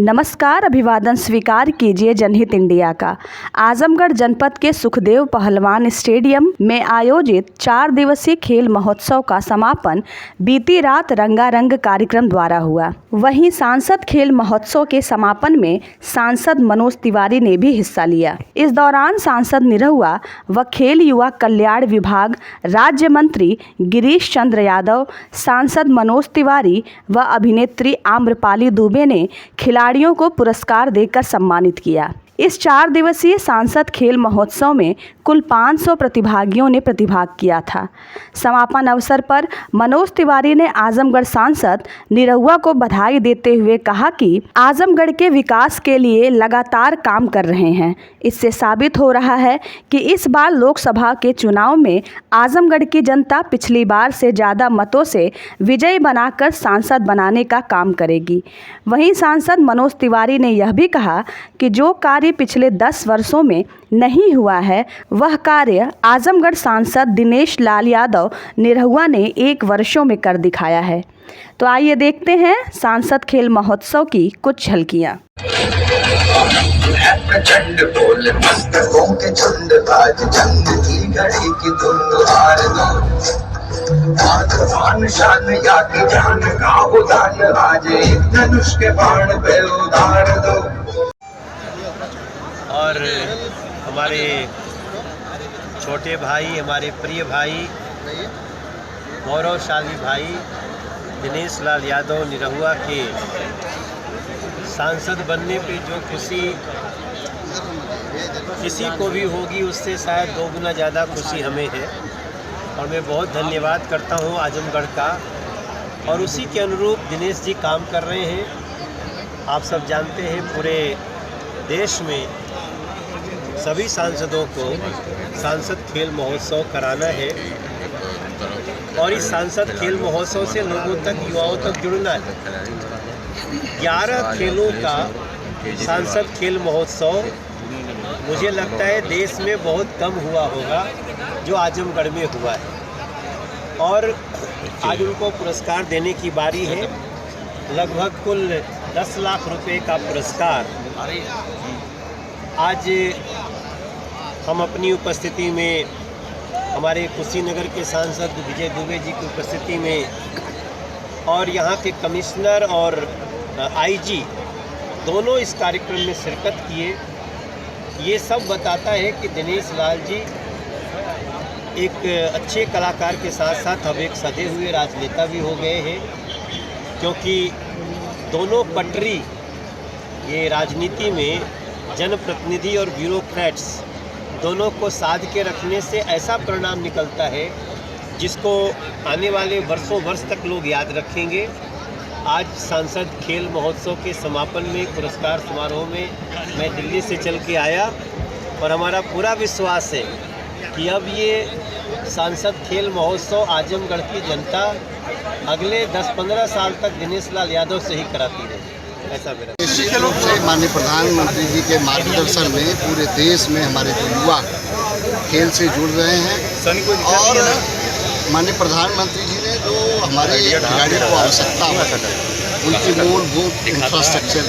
नमस्कार, अभिवादन स्वीकार कीजिए जनहित इंडिया का। आजमगढ़ जनपद के सुखदेव पहलवान स्टेडियम में आयोजित 4 दिवसीय खेल महोत्सव का समापन बीती रात रंगारंग कार्यक्रम द्वारा हुआ। वहीं सांसद खेल महोत्सव के समापन में सांसद मनोज तिवारी ने भी हिस्सा लिया। इस दौरान सांसद निरहुआ व खेल युवा कल्याण विभाग राज्य मंत्री गिरीश चंद्र यादव, सांसद मनोज तिवारी व अभिनेत्री आम्रपाली दुबे ने खिलाड़ियों को पुरस्कार देकर सम्मानित किया। इस 4 दिवसीय सांसद खेल महोत्सव में कुल 500 प्रतिभागियों ने प्रतिभाग किया था। समापन अवसर पर मनोज तिवारी ने आजमगढ़ सांसद निरहुआ को बधाई देते हुए कहा कि आजमगढ़ के विकास के लिए लगातार काम कर रहे हैं। इससे साबित हो रहा है कि इस बार लोकसभा के चुनाव में आजमगढ़ की जनता पिछली बार से ज़्यादा मतों से विजयी बनाकर सांसद बनाने का काम करेगी। वहीं सांसद मनोज तिवारी ने यह भी कहा कि जो कार्य पिछले 10 वर्षों में नहीं हुआ है, वह कार्य आजमगढ़ सांसद दिनेश लाल यादव निरहुआ ने 1 वर्षों में कर दिखाया है। तो आइए देखते हैं सांसद खेल महोत्सव की कुछ झलकियां। और हमारे छोटे भाई, हमारे प्रिय भाई, गौरवशाली भाई दिनेश लाल यादव निरहुआ के सांसद बनने पे जो खुशी किसी को भी होगी, उससे शायद 2 गुना ज़्यादा खुशी हमें है। और मैं बहुत धन्यवाद करता हूँ आजमगढ़ का। और उसी के अनुरूप दिनेश जी काम कर रहे हैं। आप सब जानते हैं पूरे देश में सभी सांसदों को सांसद खेल महोत्सव कराना है और इस सांसद खेल महोत्सव से लोगों तक, युवाओं तक जुड़ना है। 11 खेलों का सांसद खेल महोत्सव मुझे लगता है देश में बहुत कम हुआ होगा जो आजमगढ़ में हुआ है। और आज उनको पुरस्कार देने की बारी है। लगभग कुल 10 लाख रुपए का पुरस्कार आज हम अपनी उपस्थिति में, हमारे कुशीनगर के सांसद विजय दुबे जी की उपस्थिति में और यहाँ के कमिश्नर और आईजी दोनों इस कार्यक्रम में शिरकत किए। ये सब बताता है कि दिनेश लाल जी एक अच्छे कलाकार के साथ साथ अब एक सधे हुए राजनेता भी हो गए हैं, क्योंकि दोनों पटरी ये राजनीति में जनप्रतिनिधि और ब्यूरोक्रेट्स दोनों को साध के रखने से ऐसा परिणाम निकलता है जिसको आने वाले वर्ष तक लोग याद रखेंगे। आज सांसद खेल महोत्सव के समापन में, पुरस्कार समारोह में मैं दिल्ली से चल के आया और हमारा पूरा विश्वास है कि अब ये सांसद खेल महोत्सव आजमगढ़ की जनता अगले 10-15 साल तक दिनेश लाल यादव से ही कराती रहेगी। ऐसा मेरा निश्चित रूप से माननीय प्रधानमंत्री जी के मार्गदर्शन में पूरे देश में हमारे जो युवा खेल से जुड़ रहे हैं और माननीय प्रधानमंत्री जी ने जो हमारे खिलाड़ियों को आवश्यकता है, उनकी मूलभूत इंफ्रास्ट्रक्चर,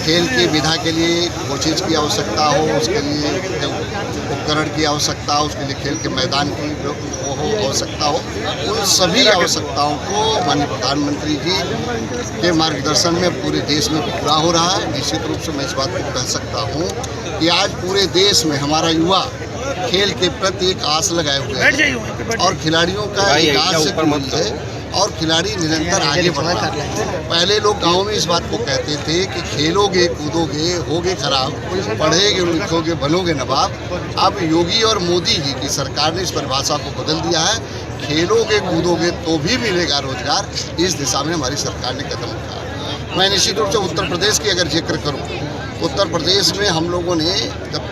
खेल की विधा के लिए कोचेज की आवश्यकता हो, उसके लिए उपकरण की आवश्यकता हो, उसके लिए खेल के मैदान की आवश्यकता हो, उन सभी आवश्यकताओं को माननीय प्रधानमंत्री जी के मार्गदर्शन में पूरे देश में पूरा हो रहा है। निश्चित रूप से मैं इस बात को कह सकता हूँ कि आज पूरे देश में हमारा युवा खेल के प्रति एक आस लगाए हुए हैं और खिलाड़ियों का एक आस से है और खिलाड़ी निरंतर आगे बढ़ रहा है। पहले लोग गांव में इस बात को कहते थे कि खेलोगे कूदोगे होगे खराब, पढ़ेगे लिखोगे बनोगे नवाब। अब योगी और मोदी जी की सरकार ने इस परिभाषा को बदल दिया है। खेलोगे कूदोगे तो भी मिलेगा रोजगार। इस दिशा में हमारी सरकार ने कदम उठाया। मैं निश्चित रूप से उत्तर प्रदेश की अगर जिक्र करूँ, उत्तर प्रदेश में हम लोगों ने जब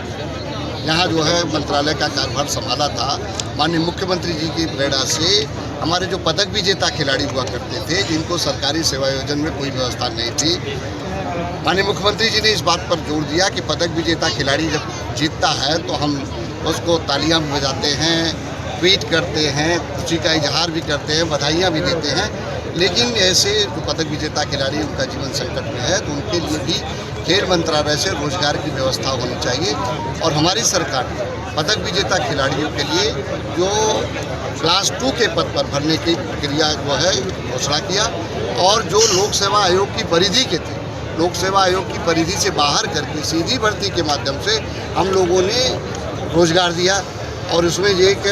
यहाँ जो है मंत्रालय का कार्यभार संभाला था, माननीय मुख्यमंत्री जी की प्रेरणा से हमारे जो पदक विजेता खिलाड़ी हुआ करते थे, जिनको सरकारी सेवा योजन में कोई व्यवस्था नहीं थी, माननीय मुख्यमंत्री जी ने इस बात पर जोर दिया कि पदक विजेता खिलाड़ी जब जीतता है तो हम उसको तालियां भी बजाते हैं, ट्वीट करते हैं, खुशी का इजहार भी करते हैं, बधाइयाँ भी देते हैं। लेकिन ऐसे जो पदक विजेता खिलाड़ी उनका जीवन संकट में है तो उनके लिए भी खेल मंत्रालय से रोजगार की व्यवस्था होनी चाहिए। और हमारी सरकार ने पदक विजेता खिलाड़ियों के लिए जो क्लास 2 के पद पर भरने की प्रक्रिया जो है घोषणा किया, और जो लोक सेवा आयोग की परिधि के थे, लोक सेवा आयोग की परिधि से बाहर करके सीधी भर्ती के माध्यम से हम लोगों ने रोजगार दिया। और उसमें एक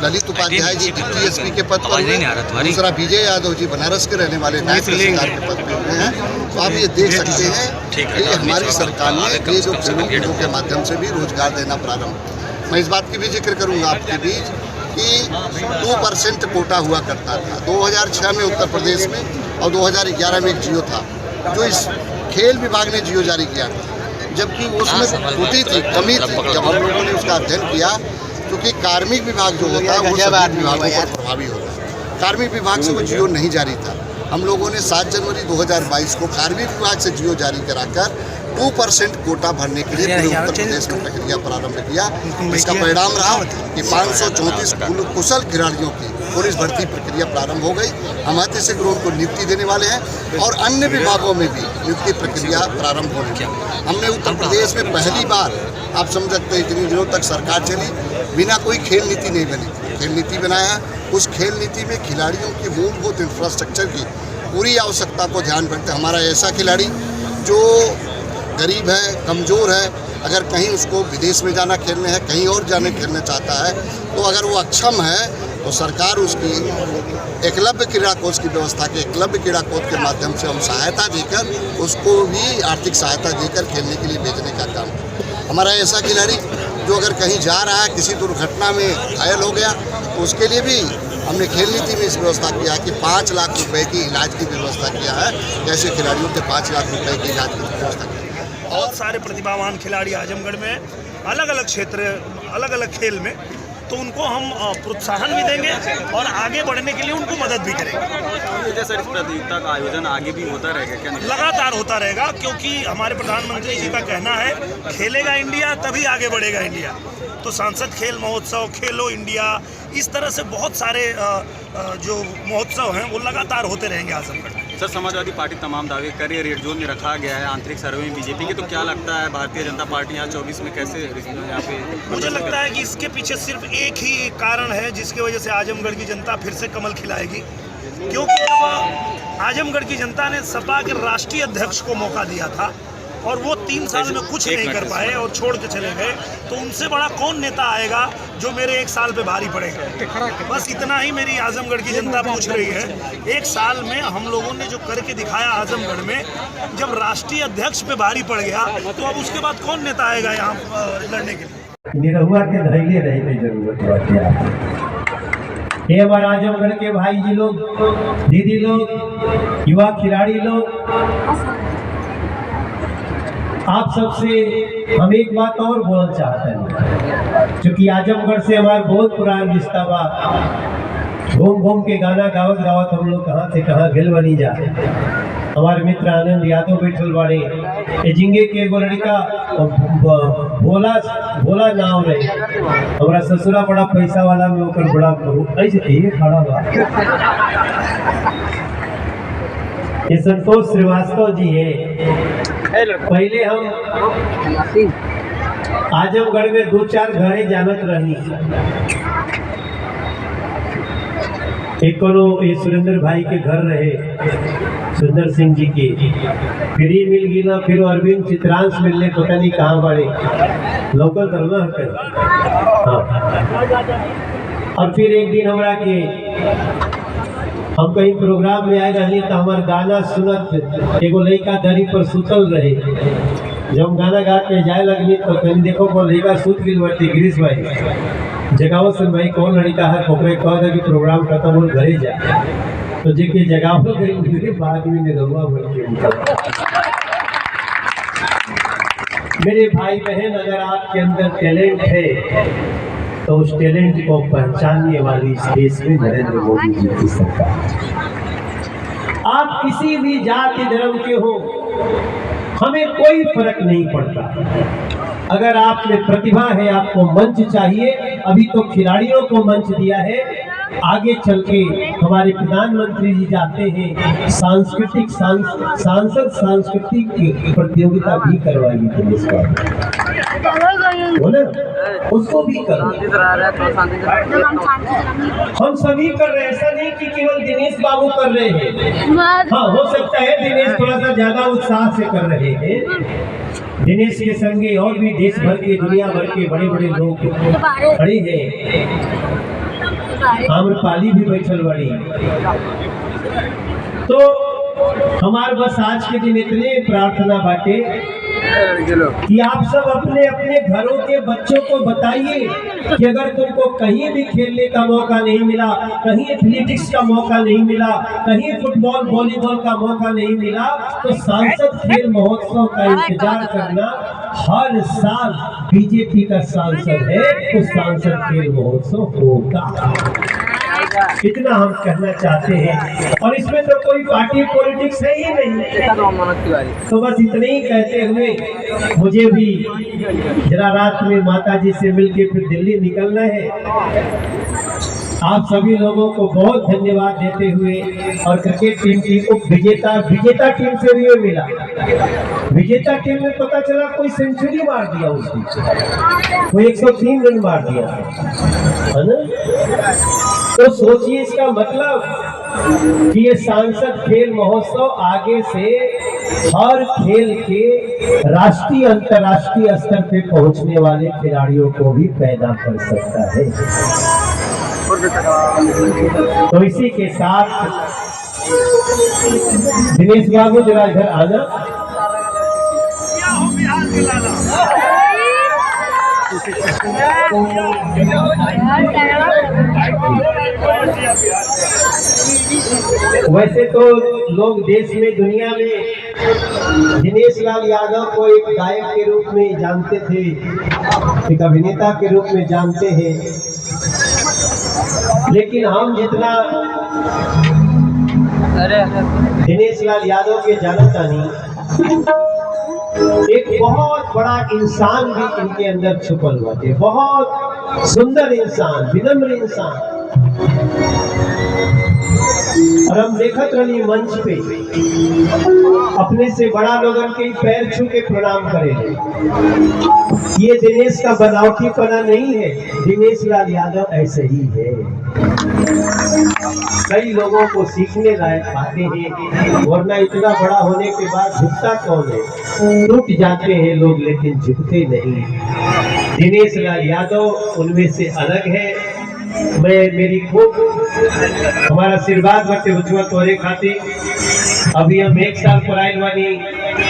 ललित उपाध्याय जी डिप्टी एसपी के पद पर हुए, दूसरा विजय यादव जी बनारस के रहने वाले नायब तहसीलदार के पद पर हुए हैं। तो आप ये देख सकते हैं कि हमारी सरकार ने ये जो खेलों के माध्यम से भी रोजगार देना प्रारंभ। मैं इस बात की भी जिक्र करूँगा आपके बीच कि 2% कोटा हुआ करता था 2006 में उत्तर प्रदेश में, और 2011 में एक जियो था जो इस खेल विभाग ने जियो जारी किया, जबकि उसमें त्रुटि थी, कमी थी। जब हम लोगों ने उसका अध्ययन किया, क्योंकि कार्मिक विभाग जो होता है वो सभी विभागों पर प्रभावी होता है, कार्मिक विभाग से वो जियो नहीं जारी था। हम लोगों ने 7 जनवरी 2022 को कार्मिक विभाग से जियो जारी कराकर 2% कोटा भरने के लिए पूरे उत्तर प्रदेश में प्रक्रिया प्रारंभ किया। इसका परिणाम रहा कि 534 कुशल खिलाड़ियों की पुलिस भर्ती प्रक्रिया प्रारंभ हो गई। हम अतिशय उनको नियुक्ति देने वाले हैं और अन्य विभागों में भी नियुक्ति प्रक्रिया प्रारंभ होने की। हमने उत्तर प्रदेश में पहली बार, आप समझ सकते हैं इतनी दिनों तक सरकार चली बिना कोई खेल नीति नहीं बनी, खेल नीति बनाया। उस खेल नीति में खिलाड़ियों की मूलभूत इंफ्रास्ट्रक्चर की पूरी आवश्यकता को ध्यान रखते हमारा ऐसा खिलाड़ी जो गरीब है, कमज़ोर है, अगर कहीं उसको विदेश में जाना खेलने है, कहीं और जाने खेलना चाहता है, तो अगर वो अक्षम है तो सरकार उसकी एकलव्य क्रीड़ा कोष की व्यवस्था के एकलव्य क्रीड़ा कोष के माध्यम से हम सहायता देकर उसको भी आर्थिक सहायता देकर खेलने के लिए भेजने का काम। हमारा ऐसा खिलाड़ी जो अगर कहीं जा रहा है, किसी दुर्घटना में घायल हो गया, तो उसके लिए भी हमने खेल नीति में इस व्यवस्था किया कि 5 लाख रुपए की इलाज की व्यवस्था किया है। ऐसे खिलाड़ियों के 5 लाख रुपए की इलाज की व्यवस्था की। बहुत सारे प्रतिभावान खिलाड़ी आजमगढ़ में अलग अलग क्षेत्र, अलग अलग खेल में, तो उनको हम प्रोत्साहन भी देंगे और आगे बढ़ने के लिए उनको मदद भी करेंगे। सर, इस प्रतियोगिता का आयोजन आगे भी होता रहेगा क्या? लगातार होता रहेगा, क्योंकि हमारे प्रधानमंत्री जी का कहना है खेलेगा इंडिया तभी आगे बढ़ेगा इंडिया। तो सांसद खेल महोत्सव, खेलो इंडिया, इस तरह से बहुत सारे जो महोत्सव हैं वो लगातार होते रहेंगे आजमगढ़। सर, समाजवादी पार्टी तमाम दावे कर रही है, रेड जोन में रखा गया है आंतरिक सर्वे में बीजेपी के, तो क्या लगता है भारतीय जनता पार्टी यहाँ 24 में कैसे यहाँ पे? मुझे लगता है कि इसके पीछे सिर्फ एक ही कारण है जिसकी वजह से आजमगढ़ की जनता फिर से कमल खिलाएगी, क्योंकि जब आजमगढ़ की जनता ने सपा के राष्ट्रीय अध्यक्ष को मौका दिया था और वो 3 साल में कुछ नहीं कर पाए और छोड़ के चले गए, तो उनसे बड़ा कौन नेता आएगा जो मेरे 1 साल पे भारी पड़ेगा। बस इतना ही मेरी आजमगढ़ की जनता पूछ रही है। 1 साल में हम लोगों ने जो करके दिखाया आजमगढ़ में, जब राष्ट्रीय अध्यक्ष पे भारी पड़ गया, तो अब उसके बाद कौन नेता आएगा यहाँ लड़ने के लिए। निरहुआ के धैर्य रहने की जरूरत होती है। ये हमारे आजमगढ़ के भाई जी लोग, दीदी लोग, युवा खिलाड़ी लोग, आप सबसे हम एक बात और बोलना चाहते हैं, क्योंकि आजमगढ़ से हमारा बहुत पुराना रिश्ता बा। घूम घूम के गाना गावत गावत हम लोग कहाँ से कहाँ गिल बनी जा। हमारे मित्र आनंद यादव बैठल बाड़े, जिंगे के एगो लड़का भोला नाम रहे, हमारा ससुरा बड़ा पैसा वाला में होकर बड़ा ऐसे ये खड़ा बा। ये संतोष श्रीवास्तव जी है। पहले हम आजमगढ़ में 2-4 घरे जानत रही। एक कोनो ये सुरेंद्र भाई के घर रहे, सुंदर सिंह जी के, फिर ही मिल गई, फिर अरविंद चित्रांश मिलने पता नहीं कहाँ बड़े लोकल करना कर। और फिर एक दिन हमरा के हम कहीं प्रोग्राम में आए रही तो हमार गाना सुनत एगो लड़का दरी पर सुतल रहे। जब हम गाना गा के जाए लगनी तो कहीं देखो वो लड़का सुत गई बाटे। गिरीश भाई जगाओ से भाई कौन लड़का है, ओकरे कह दे कि प्रोग्राम खत्म हो घरे जा, तो जेके जगाओ गई मेरे बाद में निरहुआ बोल के मेरे भाई बहन, अगर आपके अंदर टैलेंट है तो उस टैलेंट को पहचानने वाली इस देश में नरेंद्र मोदी जी की सरकार। आप किसी भी जाति धर्म के हो, हमें कोई फर्क नहीं पड़ता। अगर आप में प्रतिभा है, आपको मंच चाहिए, अभी तो खिलाड़ियों को मंच दिया है, आगे चल के हमारे प्रधानमंत्री जी जाते हैं सांस्कृतिक सांसद सांस्कृतिक प्रतियोगिता भी करवाइए पुलिस का, बोले उसको भी करो। हम सभी कर रहे हैं, ऐसा नहीं कि केवल दिनेश बाबू कर रहे हैं। हाँ, हो सकता है दिनेश थोड़ा सा ज्यादा उत्साह से कर रहे हैं। दिनेश के संगे और भी देश भर के दुनिया भर के बड़े बड़े लोग खड़े हैं। आम्रपाली भी बैठल बड़ी। तो हमारे बस आज के दिन इतने प्रार्थना बाटे कि आप सब अपने अपने घरों के बच्चों को बताइए कि अगर तुमको कहीं भी खेलने का मौका नहीं मिला, कहीं एथलेटिक्स का मौका नहीं मिला, कहीं फुटबॉल वॉलीबॉल का मौका नहीं मिला, तो सांसद खेल महोत्सव का इंतजार करना। हर साल बीजेपी का सांसद है तो सांसद खेल महोत्सव होगा, इतना हम कहना चाहते हैं। और इसमें तो कोई पार्टी पॉलिटिक्स है ही नहीं। तो बस इतने ही कहते हुए मुझे भी जरा रात में माता जी से मिलके फिर दिल्ली निकलना है। आप सभी लोगों को बहुत धन्यवाद देते हुए, और क्रिकेट टीम की उप विजेता टीम से भी मिला। विजेता टीम में पता चला कोई सेंचुरी मार दिया, उसकी कोई 103 रन मार दिया, है ना। तो सोचिए इसका मतलब कि ये सांसद खेल महोत्सव आगे से हर खेल के राष्ट्रीय अंतर्राष्ट्रीय स्तर पे पहुंचने वाले खिलाड़ियों को भी पैदा कर सकता है। तो इसी के साथ दिनेश बाबू जरा इधर आना। वैसे तो लोग देश में दुनिया में दिनेश लाल यादव को एक गायक के रूप में जानते थे, एक अभिनेता के रूप में जानते हैं, लेकिन हम जितना दिनेश लाल यादव के जानता नहीं, एक बहुत बड़ा इंसान भी इनके अंदर छुपल हुआ थे। बहुत सुंदर इंसान, विनम्र इंसान। और हम देखत रही मंच पे अपने से बड़ा लोगन के पैर छू के प्रणाम करें। ये दिनेश का बनावटीपना नहीं है, दिनेश लाल यादव ऐसे ही है। कई लोगों को सीखने लायक बातें हैं, वरना इतना बड़ा होने के बाद झुकता कौन है। टूट जाते हैं लोग लेकिन झुकते नहीं। दिनेश लाल यादव उनमें से अलग है। मेरी खूब हमारा आशीर्वाद बटे उज्जवल तोरे खातिर। अभी हम 1 साल पर आयल बानी,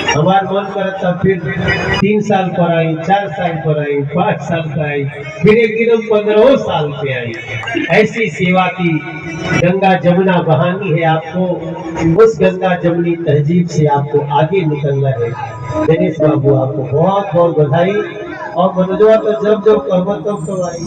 हमार मन करता फिर 3 साल पर आई, 4 साल पर आई, 5 साल पर आई, फिर एक दिन हम 15 साल पे आई। ऐसी सेवा की गंगा जमुना बहानी है आपको, उस गंगा जमुनी तहजीब से आपको आगे निकलना है। दिनेश बाबू आपको बहुत बहुत बधाई। और मनोजवा तो जब कहबो तब तो आई।